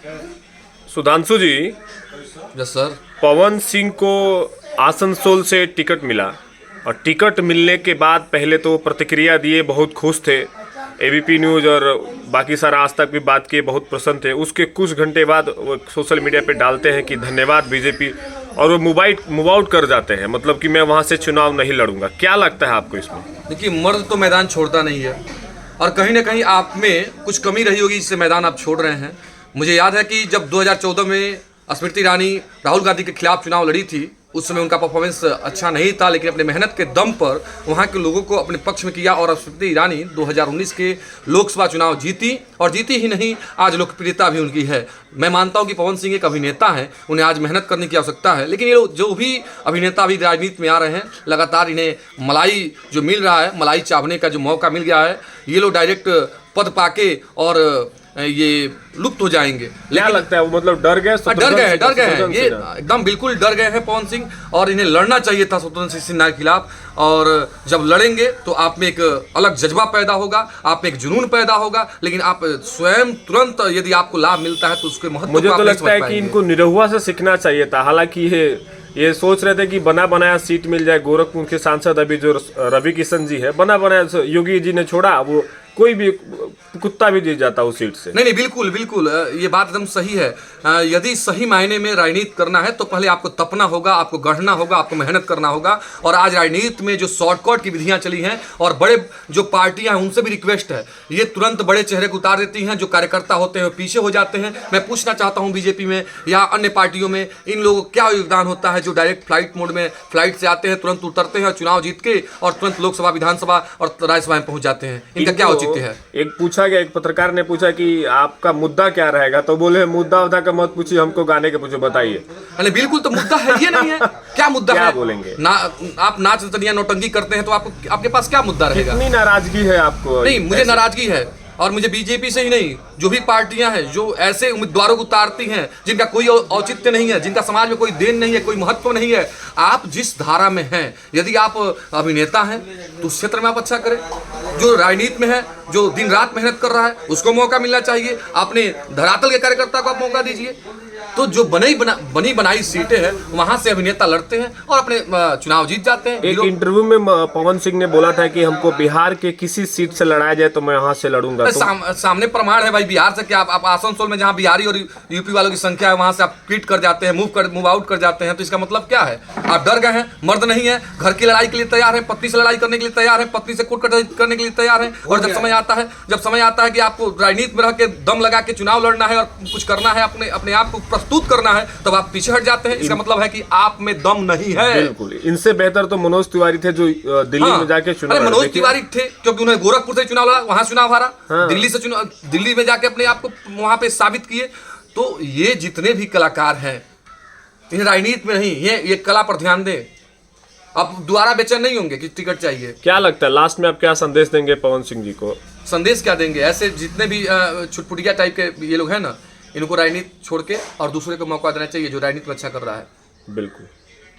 सुधांशु जी, yes sir. Pawan Singh को आसनसोल से ticket मिला और टिकट मिलने के बाद पहले तो प्रतिक्रिया दिए, बहुत खुश थे। एबीपी न्यूज़ और बाकी सारा आज तक भी बात किए, बहुत प्रसन्न थे। उसके कुछ घंटे बाद वो सोशल मीडिया पे डालते हैं कि धन्यवाद बीजेपी, और वो मूव आउट कर जाते हैं, मतलब कि मैं वहाँ से चुनाव नहीं लड़ूंगा। क्या लगता है आपको इसमें? देखिए, मर्द तो मैदान छोड़ता नहीं है और कहीं ना कहीं आप में कुछ कमी रही होगी जिससे मैदान आप छोड़ रहे हैं। मुझे याद है कि जब 2014 में स्मृति ईरानी राहुल गांधी के खिलाफ चुनाव लड़ी थी, उस समय उनका परफॉर्मेंस अच्छा नहीं था, लेकिन अपने मेहनत के दम पर वहाँ के लोगों को अपने पक्ष में किया और स्मृति ईरानी 2019 के लोकसभा चुनाव जीती, और जीती ही नहीं, आज लोकप्रियता भी उनकी है। मैं मानता हूँ कि पवन सिंह एक अभिनेता हैं, उन्हें आज मेहनत करने की आवश्यकता है, लेकिन ये लोग जो भी अभिनेता अभी राजनीति में आ रहे हैं, लगातार इन्हें मलाई जो मिल रहा है, मलाई चावने का जो मौका मिल गया है, ये लोग डायरेक्ट पद पाके और ये लुप्त हो जाएंगे। क्या लगता है वो, मतलब डर गए हैं ये, एकदम बिल्कुल डर गए हैं पवन सिंह, और इन्हें लड़ना चाहिए था शत्रुघ्न सिन्हा के खिलाफ। और जब लड़ेंगे तो आप में एक अलग जज्बा पैदा होगा, आप में एक जुनून पैदा होगा, लेकिन आप स्वयं तुरंत यदि आपको लाभ मिलता है तो उसके महत्व मुझे तो लगता है कि इनको निरहुआ से सीखना चाहिए था। हालांकि ये सोच रहे थे कि बना बनाया सीट मिल जाए। गोरखपुर के सांसद अभी जो रवि किशन जी है, बना बनाया योगी जी ने छोड़ा, वो कोई भी कुत्ता भी जीत जाता उस सीट से। नहीं, बिल्कुल बिल्कुल, ये बात एकदम सही है। यदि सही मायने में राजनीति करना है तो पहले आपको तपना होगा, आपको गढ़ना होगा, आपको मेहनत करना होगा। और आज राजनीति में जो शॉर्टकट की विधियां चली हैं, और बड़े जो पार्टियां हैं उनसे भी रिक्वेस्ट है, ये तुरंत बड़े चेहरे को उतार देती हैं। जो कार्यकर्ता होते हैं वो पीछे हो जाते हैं। मैं पूछना चाहता हूँ बीजेपी में या अन्य पार्टियों में इन लोगों का क्या योगदान होता है, जो डायरेक्ट फ्लाइट मोड में फ्लाइट से आते हैं, तुरंत उतरते हैं चुनाव जीत के और तुरंत लोकसभा, विधानसभा और राज्यसभा में पहुंच जाते हैं। इनका क्या औचित्य है? एक पूछा गया, एक पत्रकार ने पूछा कि आपका मुद्दा क्या रहेगा, तो बोले मुद्दा उद्दा का मत पूछिए, हमको गाने के पूछो, बताइए। अरे बिल्कुल, तो मुद्दा है ये नहीं है। क्या मुद्दा क्या है बोलेंगे? आप नाच नचनिया नौटंकी करते हैं तो आपके पास क्या मुद्दा रहेगा? कितनी नाराजगी है आपको? नहीं, मुझे नाराजगी है, और मुझे बीजेपी से ही नहीं, जो भी पार्टियां हैं जो ऐसे उम्मीदवारों को उतारती हैं जिनका कोई औचित्य नहीं है, जिनका समाज में कोई देन नहीं है, कोई महत्व नहीं है। आप जिस धारा में हैं, यदि आप अभिनेता हैं तो उस क्षेत्र में आप अच्छा करें। जो राजनीति में है, जो दिन रात मेहनत कर रहा है, उसको मौका मिलना चाहिए। अपने धरातल के कार्यकर्ता को आप मौका दीजिए। तो जो बनी बनाई सीटें हैं वहां से अभिनेता लड़ते हैं और अपने चुनाव जीत जाते हैं। एक इंटरव्यू में पवन सिंह ने बोला था कि हमको बिहार के किसी सीट से लड़ाया जाए तो मैं यहाँ से लड़ूंगा। सामने प्रमाण है भाई, बिहार से क्या आप आसनसोल में जहाँ बिहारी और यूपी वालों की संख्या है वहां से आप क्विट कर जाते हैं, मूव आउट कर जाते हैं। तो इसका मतलब क्या है? आप डर गए हैं, मर्द नहीं है, घर की लड़ाई के लिए तैयार है, पत्नी से लड़ाई करने के लिए तैयार है, पत्नी से कूट करने के लिए तैयार है। और जब समय आता है कि आपको राजनीति में रह के दम लगा के चुनाव लड़ना है और कुछ करना है, अपने आप को प्रस्तुत करना है, तब आप पीछे हट जाते हैं। इसका मतलब है कि आप में दम नहीं है। बिल्कुल, इनसे बेहतर तो मनोज तिवारी थे जो दिल्ली में जाके चुनाव। अरे मनोज तिवारी थे क्योंकि उन्होंने गोरखपुर से चुनाव लड़ा, वहां चुनाव हारा। दिल्ली में जाके अपने आप को वहां पे साबित किए। तो ये जितने भी कलाकार हैं, इन्हें राजनीति में नहीं, ये कला पर ध्यान दें। अब दोबारा बेचैन नहीं होंगे कि टिकट चाहिए। क्या लगता है लास्ट में आप क्या संदेश देंगे पवन सिंह जी को? संदेश क्या देंगे? ऐसे जितने भी छुटपुटिया टाइप के ये लोग हैं ना, इनको राजनीति छोड़ के और दूसरे को मौका देना चाहिए जो राजनीति में अच्छा कर रहा है। बिल्कुल।